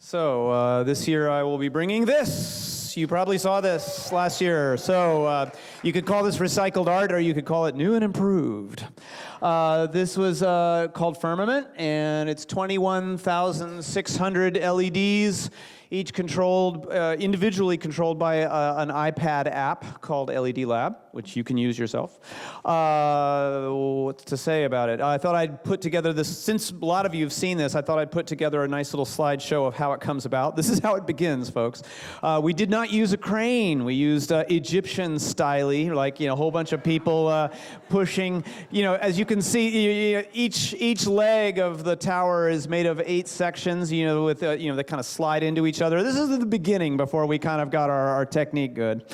So this year I will be bringing this. You probably saw this last year. So you could call this recycled art, or you could call it new and improved. This was called Firmament, and it's 21,600 LEDs, each controlled, individually controlled by an iPad app called LED Lab, which you can use yourself. What to say about it? I thought I'd put together this, since a lot of you have seen this, I thought I'd put together a nice little slideshow of how it comes about. This is how it begins, folks. We did not use a crane. We used Egyptian style, like, a whole bunch of people pushing. As you can see, each leg of the tower is made of 8 sections, with, they kind of slide into each other. This is the beginning before we kind of got our technique good.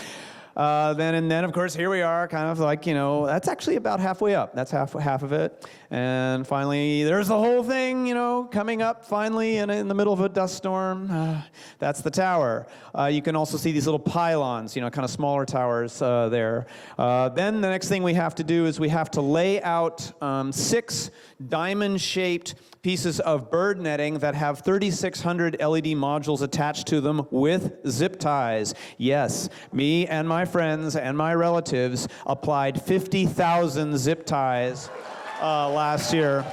Then, of course, here we are, kind of like, that's actually about halfway up. That's half of it. And finally, there's the whole thing, coming up finally in the middle of a dust storm. That's the tower. You can also see these little pylons, kind of smaller towers there. Then the next thing we have to do is we have to lay out 6 diamond-shaped pieces of bird netting that have 3,600 LED modules attached to them with zip ties. Yes, me and my friends and my relatives applied 50,000 zip ties last year.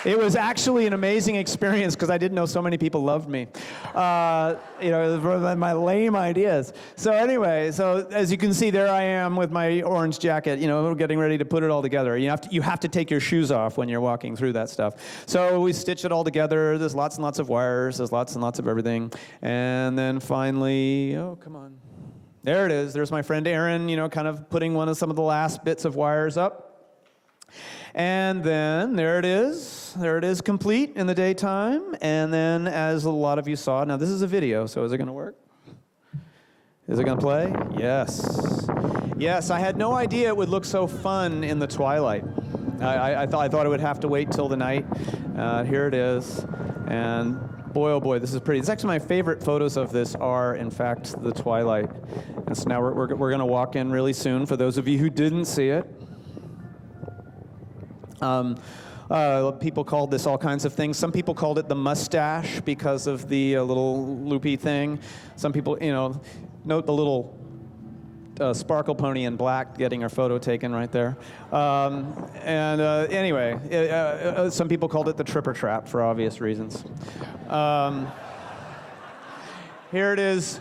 It was actually an amazing experience because I didn't know so many people loved me. For my lame ideas. So anyway, as you can see, there I am with my orange jacket, getting ready to put it all together. You have to take your shoes off when you're walking through that stuff. So we stitch it all together. There's lots and lots of wires. There's lots and lots of everything. And then finally, oh, come on. There it is. There's my friend Aaron, kind of putting some of the last bits of wires up. And then there it is. There it is, complete in the daytime. And then, as a lot of you saw, now this is a video, so is it going to work? Is it going to play? Yes. Yes, I had no idea it would look so fun in the twilight. I thought it would have to wait till the night. Here it is. And boy, oh boy, this is pretty. It's actually my favorite photos of this are, in fact, the twilight. And so now we're going to walk in really soon, for those of you who didn't see it. People called this all kinds of things. Some people called it the mustache because of the little loopy thing. Some people, note the little sparkle pony in black getting her photo taken right there. Anyway, some people called it the tripper trap for obvious reasons. Here it is.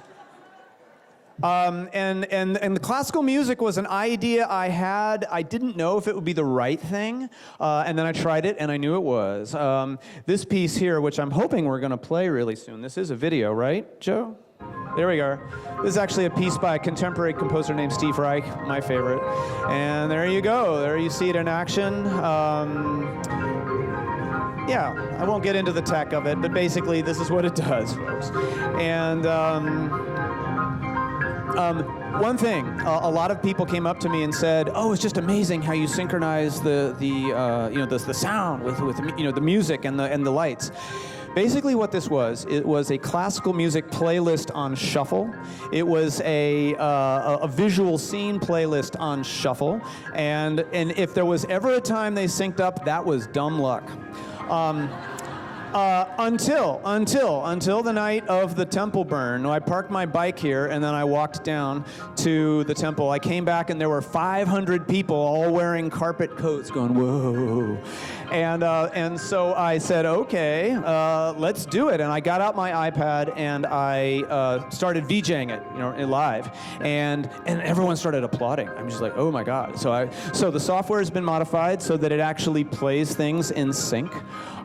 And the classical music was an idea I had. I didn't know if it would be the right thing, and then I tried it, and I knew it was. This piece here, which I'm hoping we're going to play really soon. This is a video, right, Joe? There we go. This is actually a piece by a contemporary composer named Steve Reich, my favorite. And there you go. There you see it in action. Yeah, I won't get into the tech of it, but basically this is what it does, folks. And one thing, a lot of people came up to me and said, "Oh, it's just amazing how you synchronize the sound with the music and the lights." Basically, what this was, it was a classical music playlist on shuffle. It was a visual scene playlist on shuffle, and if there was ever a time they synced up, that was dumb luck. Until the night of the temple burn. I parked my bike here, and then I walked down to the temple. I came back, and there were 500 people all wearing carpet coats going, whoa. And so I said, okay, let's do it. And I got out my iPad, and I started VJing it, live. And everyone started applauding. I'm just like, oh my God. So the software has been modified so that it actually plays things in sync.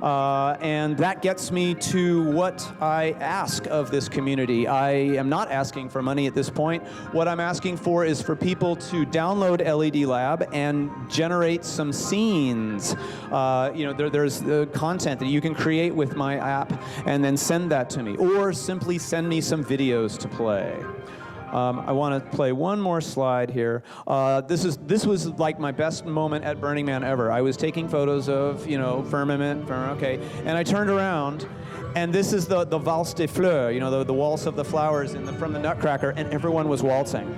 And that gets me to what I ask of this community. I am not asking for money at this point. What I'm asking for is for people to download LED Lab and generate some scenes. There's content that you can create with my app and then send that to me, or simply send me some videos to play. I want to play one more slide here. This was like my best moment at Burning Man ever. I was taking photos of, Firmament, and I turned around, and this is the Valse des Fleurs, the waltz of the flowers from the Nutcracker, and everyone was waltzing.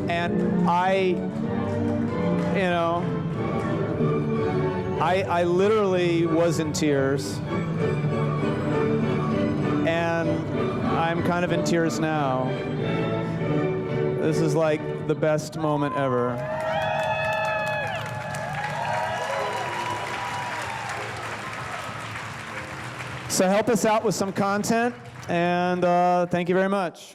And I literally was in tears. And I'm kind of in tears now. This is like the best moment ever. So help us out with some content, and thank you very much.